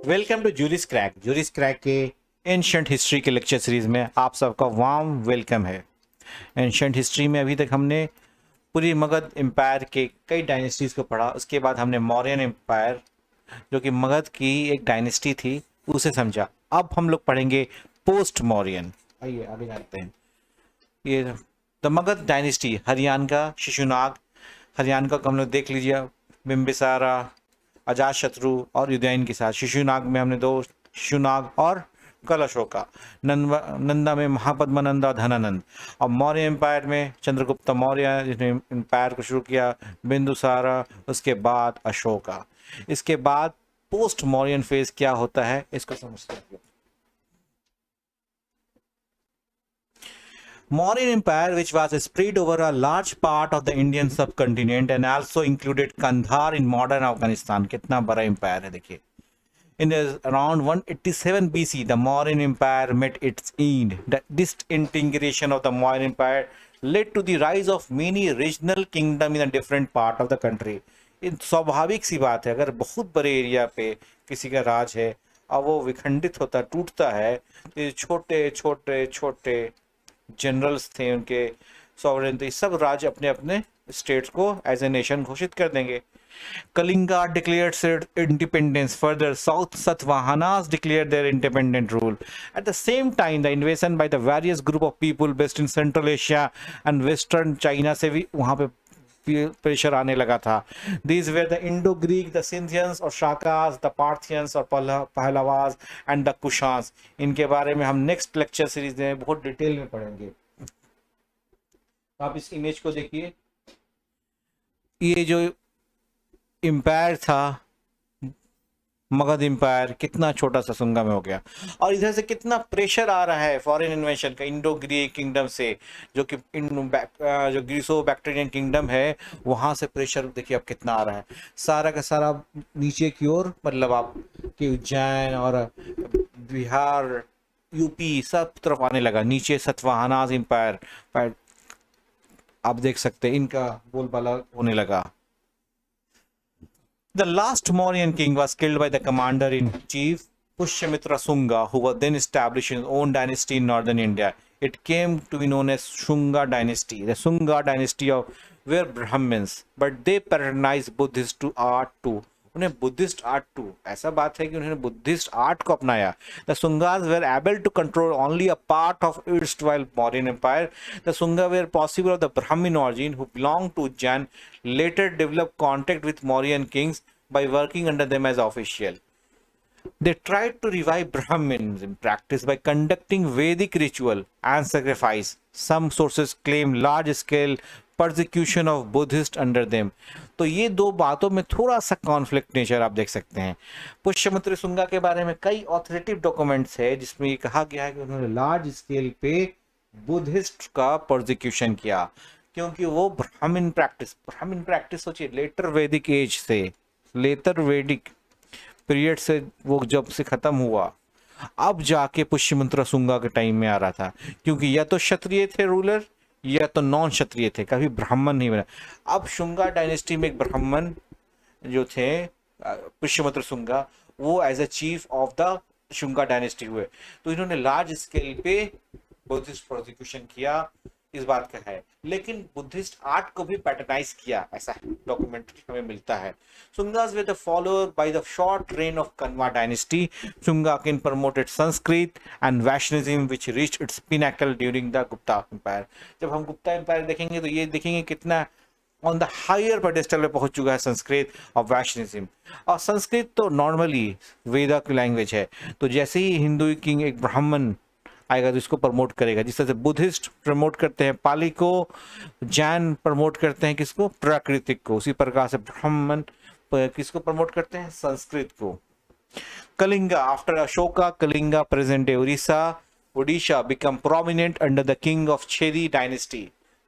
Welcome to juris crack के ancient history के lecture series में आप सबका वार्म वेलकम है। एंशंट हिस्ट्री में अभी तक हमने पूरी मगध एम्पायर के कई डायनेस्टीज को पढ़ा। उसके बाद हमने मौर्यन एम्पायर जो कि मगध की एक डायनेस्टी थी उसे समझा। अब हम लोग पढ़ेंगे पोस्ट मौर्यन। आइए आगे जानते हैं। ये द मगध डायनेस्टी, हरियाणा का शिशुनाग, हरियाणा का हम लोग देख लीजिए, बिम्बिसारा, अजातशत्रु और युधिष्ठिर के साथ। शिशुनाग में हमने दो शिशुनाग और कल अशोका। नंदा में महापद्मानंद और धनानंद। और मौर्य एम्पायर में चंद्रगुप्त मौर्य जिसने एम्पायर को शुरू किया, बिंदुसारा, उसके बाद अशोका। इसके बाद पोस्ट मौर्यन फेज क्या होता है इसको समझते हैं। Mauryan Empire, which was spread over a large part of the Indian subcontinent and also included Kandahar in modern Afghanistan. कितना बड़ा एम्पायर है देखिए। In around 187 BC, the Mauryan Empire met its end. The disintegration of the Mauryan Empire led to the rise of many regional kingdoms in a different part of the country. इन स्वाभाविक सी बात है, अगर बहुत बड़े area पे किसी का राज है और वो विखंडित होता टूटता है तो छोटे छोटे छोटे जनरल्स थे उनके, सॉवरेन थे, सब राज्य अपने अपने स्टेट्स को एज ए नेशन घोषित कर देंगे। Kalinga declared independence. Further south, Satavahanas declared their independent rule. At the same time, the invasion by the various group of people based in Central Asia and Western China से भी वहाँ पे pressure आने लगा था। These were the Indo-Greek, the Scythians और Shakas, the Parthians और पहलवास and the Kushans. इनके बारे में हम नेक्स्ट लेक्चर सीरीज में बहुत डिटेल में पढ़ेंगे। आप इस इमेज को देखिए, ये जो एम्पायर था मगध एम्पायर कितना छोटा सा सुंगा में हो गया, और इधर से कितना प्रेशर आ रहा है फॉरेन इन्वेशन का इंडो ग्रीक किंगडम से, जो कि जो ग्रीसो बैक्टीरियन किंगडम है वहां से प्रेशर देखिए अब कितना आ रहा है। सारा का सारा नीचे की ओर, मतलब आप कि उज्जैन और बिहार, यूपी सब तरफ आने लगा। नीचे सतवाहनास एम्पायर आप देख सकते हैं, इनका बोलबाला होने लगा। The last Mauryan king was killed by the commander-in-chief Pushyamitra Sunga, who was then established his own dynasty in northern India. It came to be known as Shunga dynasty. The Shunga dynasty of were Brahmins, but they patronized Buddhist to art too. उन्हें Buddhist art too, ऐसा बात है कि उन्होंने Buddhist art को अपनाया। The Sungas were able to control only a part of its while Mauryan empire. The Sunga were possible of the Brahmin origin who belong to Ujjain later developed contact with Mauryan kings by working under them as official. They tried to revive Brahmanism practice by conducting Vedic ritual and sacrifice. Some sources claim large-scale persecution of Buddhists under them. तो ये दो बातों में थोड़ा सा conflict nature आप देख सकते हैं। पुष्यमित्र शुंगा के बारे में कई ऑथोरेटिव डॉक्यूमेंट्स है जिसमें ये कहा गया है कि उन्होंने लार्ज स्केल पे बुद्धिस्ट का परसिक्यूशन किया, क्योंकि वो ब्राह्मण प्रैक्टिस सोचिए लेटर वैदिक एज से, लेटर वैदिक पीरियड से वो जब से खत्म हुआ, अब जाके पुष्यमित्र शुंगा के टाइम में आ रहा था, क्योंकि या तो क्षत्रिय थे रूलर या तो नॉन क्षत्रिय थे, कभी ब्राह्मण नहीं बना। अब शुंगा डायनेस्टी में एक ब्राह्मण जो थे पुष्यमित्र शुंगा, वो as a chief of the Shunga dynasty हुए। तो इन्होंने लार्ज स्केल पे बुद्धिस्ट प्रोसिक्यूशन किया, इस बात का है, लेकिन बुद्धिस्ट आर्ट को भी पैटर्नाइज किया, ऐसा डॉक्यूमेंट हमें मिलता है। Sungas were the follower by the short reign of Kanwa dynasty. Shunga king promoted Sanskrit and Vaishnavism, which reached its pinnacle during the Gupta Empire. जब हम गुप्ता एम्पायर देखेंगे तो ये देखेंगे कितना ऑन द हायर पेडेस्टल पे पहुंच चुका है संस्कृत और वैष्णविज्म। और संस्कृत तो नॉर्मली वेदा की लैंग्वेज है, तो जैसे ही हिंदू किंग एक ब्राह्मण आएगा तो इसको प्रमोट करेगा। जिस तरह से बुद्धिस्ट प्रमोट करते हैं पाली को, जैन प्रमोट करते हैं किसको, प्राकृतिक को, उसी प्रकार से ब्राह्मण किसको प्रमोट करते हैं, संस्कृत को। Kalinga, after Ashoka Kalinga present day Odisha become prominent under the king of Chhedi dynasty.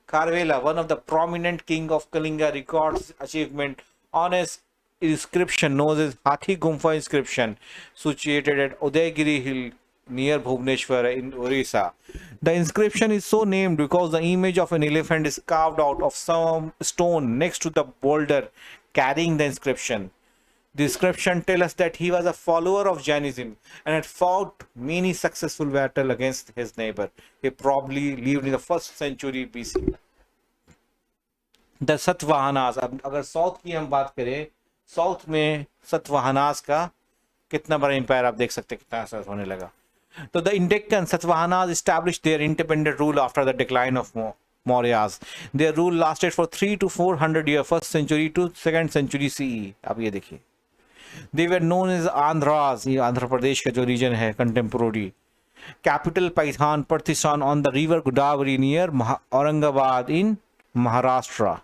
Kharavela, one of the prominent king of Kalinga, records achievement on S inscription known as Hathi Gumfa inscription situated at Udaygiri Hill near Bhubaneswar in Orissa. The inscription is so named because the image of an elephant is carved out of some stone next to the boulder carrying the inscription. The inscription tells us that he was a follower of Jainism and had fought many successful battles against his neighbor. He probably lived in the 1st century BC. The Satavahanas, अब अगर south की हम बात करें, south में सतवाहनास का कितना बड़ा एम्पायर आप देख सकते हैं, कितना असर होने लगा. So the Deccan Satavahanas established their independent rule after the decline of Mauryas. Their rule lasted for 300 to 400 years, 1st century to 2nd century CE. अब ये देखिए. They were known as Andhras, ये आंध्र प्रदेश का जो रीजन है contemporary. Capital Paithan Parthisan on the river Godavari near Aurangabad in Maharashtra.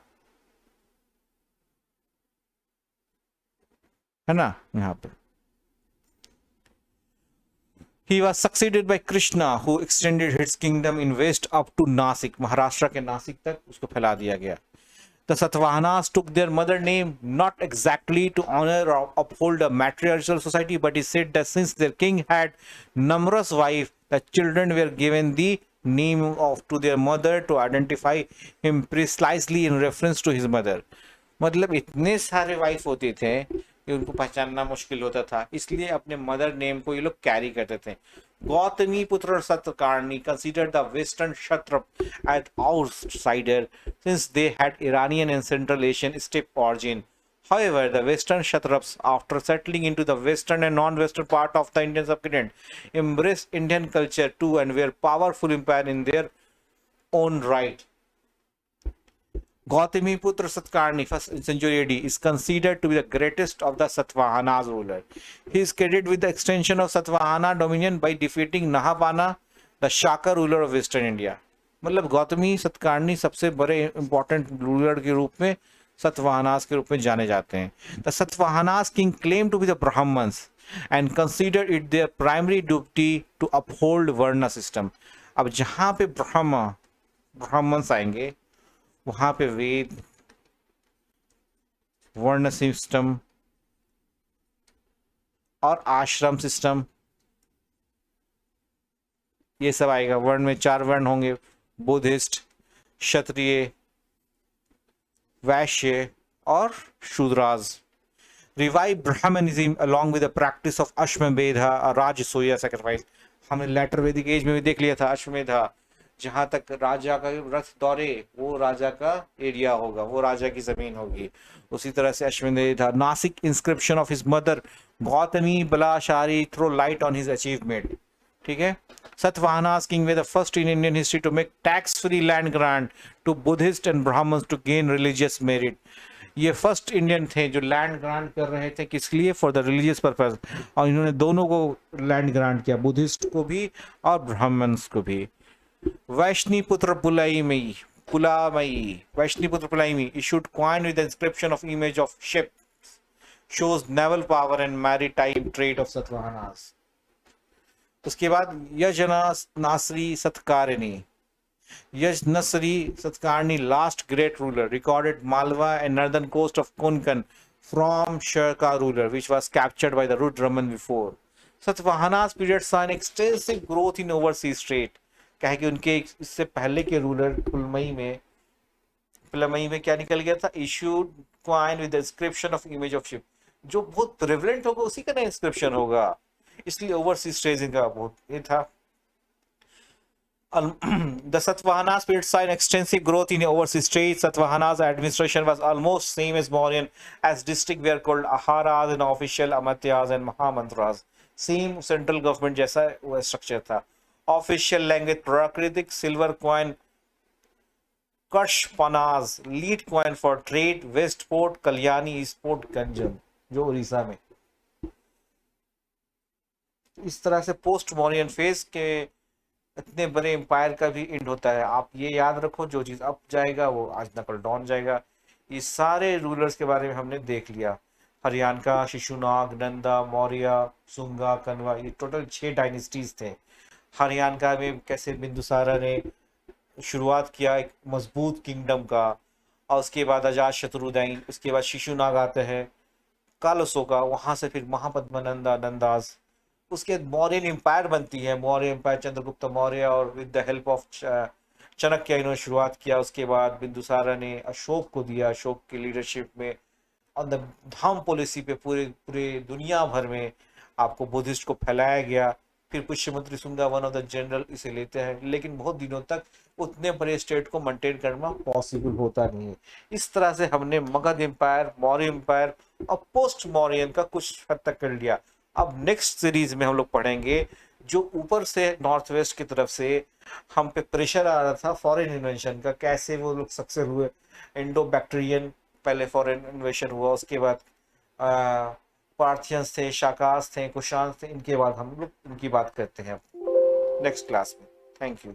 है ना यहाँ पे. He was succeeded by Krishna, who extended his kingdom in west up to Nasik. Maharashtra के नासिक तक उसको फैला दिया गया. The Satavahanas took their mother name not exactly to honor or uphold a matriarchal society, but he said that since their king had numerous wives, the children were given the name of to their mother to identify him precisely in reference to his mother. मतलब इतने सारे wife होते थे कि उनको पहचानना मुश्किल होता था, इसलिए अपने मदर नेम को ये लोग कैरी करते थे. Gautami Putra Satkarni considered the Western Kshatrap as outsider since they had Iranian and Central Asian steppe origin. However, the Western Kshatraps, after settling into the Western and non-Western part of the Indian subcontinent, embraced Indian culture too and were powerful empire in their own right. Gautami Putra Satkarni, 1st century AD, is considered to be the greatest of the Satavahanas ruler. He is credited with the extension of Satavahana dominion by defeating Nahapana, the Shaka ruler of Western India. मतलब गौतमी सतकारनी सबसे बड़े important ruler के रूप में सतवाहनास के रूप में जाने जाते हैं. The Satavahanas king claimed to be the Brahmans and considered it their primary duty to uphold Varna system. अब जहाँ पे ब्राह्मण्स आएंगे वहां पे वेद, वर्ण सिस्टम और आश्रम सिस्टम ये सब आएगा. वर्ण में 4 वर्ण होंगे, बुद्धिस्ट, क्षत्रिय, वैश्य और Shudras. Revive Brahmanism along with the practice of Ashwamedha or Rajasuya sacrifice. हमने लेटर वैदिक एज में भी देख लिया था. अश्वमेधा, जहां तक राजा का रथ दौड़े वो राजा का एरिया होगा, वो राजा की जमीन होगी. उसी तरह से Ashvamedha. Nasik inscription of his mother Gautami Balashri throw light on his achievement. ठीक है. Satavahanas king were the first in Indian history to make tax-free land grant to Buddhists and Brahmins to gain religious merit. ये फर्स्ट इंडियन थे जो land grant कर रहे थे, किस लिए? For the religious purpose. और इन्होंने दोनों को लैंड ग्रांट किया, बुद्धिस्ट को भी और ब्राह्मण्स को भी. Vaishniputra Pulamai, Vaishniputra Pulamai issued coin with the inscription of image of ship, shows naval power and maritime trade of Satavahanas. उसके बाद Yajnasri Satkarni. Yajnasri Satkarni, last great ruler, recorded Malwa and northern coast of Konkan from Sharka ruler, which was captured by the Rudraman before. Satavahanas period saw an extensive growth in overseas trade. क्या है कि उनके इससे पहले के ruler पुलमई में क्या निकल गया था? Issued coin with the inscription of image of ship. जो बहुत रिवलेंट होगा उसी का ना इंस्क्रिप्शन होगा, इसलिए ओवरसीज ट्रेड का बहुत ये था. The Satavahanas period saw an extensive growth in overseas trade. Satavahana's administration was almost same as Mauryan, as districts were called Aharas and official Amatyas and Mahamantras. Same central government जैसा वो structure था. Official language Prakritic, silver coin Kashpanaz, lead coin for trade, Westport, Kalyani, Eastport, Ganjam, जो उड़ीसा में. इस तरह से post Mauryan phase के इतने बड़े एम्पायर का भी एंड होता है. आप ये याद रखो, जो चीज अप जाएगा वो आज न कल डाउन जाएगा. ये सारे रूलर्स के बारे में हमने देख लिया. हरियाणा का शिशुनाग, नंदा, मौर्य, सुंगा, कनवा, ये टोटल 6 डायनेस्टीज थे. हरियाणा का में कैसे बिंदुसारा ने शुरुआत किया एक मजबूत किंगडम का, और उसके बाद अजात शत्रुदयन, उसके बाद शिशुनाग आते हैं, कालसोका, वहां से फिर महापद्मनंदा, नंदास, उसके बाद मौर्यन एम्पायर बनती है. मौर्य एम्पायर चंद्रगुप्त मौर्य और with the help of Chanakya इन्होंने शुरुआत किया. उसके बाद बिंदुसारा ने अशोक को दिया, अशोक की लीडरशिप में ऑन द धाम पॉलिसी पे पूरे पूरे दुनिया भर में आपको बुद्धिस्ट को फैलाया गया। फिर Pushyamitra Shunga one of the general इसे लेते हैं, लेकिन बहुत दिनों तक उतने बड़े स्टेट को मेंटेन करना पॉसिबल होता नहीं है। इस तरह से हमने मगध एम्पायर, मौर्य एम्पायर और पोस्ट मौर्यन का कुछ हद तक कर लिया। अब नेक्स्ट सीरीज में हम लोग पढ़ेंगे जो ऊपर से नॉर्थ वेस्ट की तरफ से हम पे प्रेशर आ रहा था फॉरेन इन्वेंशन का, कैसे वो लोग सक्सेस हुए। इंडो बैक्टीरियन पहले फॉरेन इन्वेशन हुआ, उसके बाद पार्थियंस थे, शाकास थे, कुशाण थे, इनके बाद हम लोग इनकी बात करते हैं नेक्स्ट क्लास में। Thank you.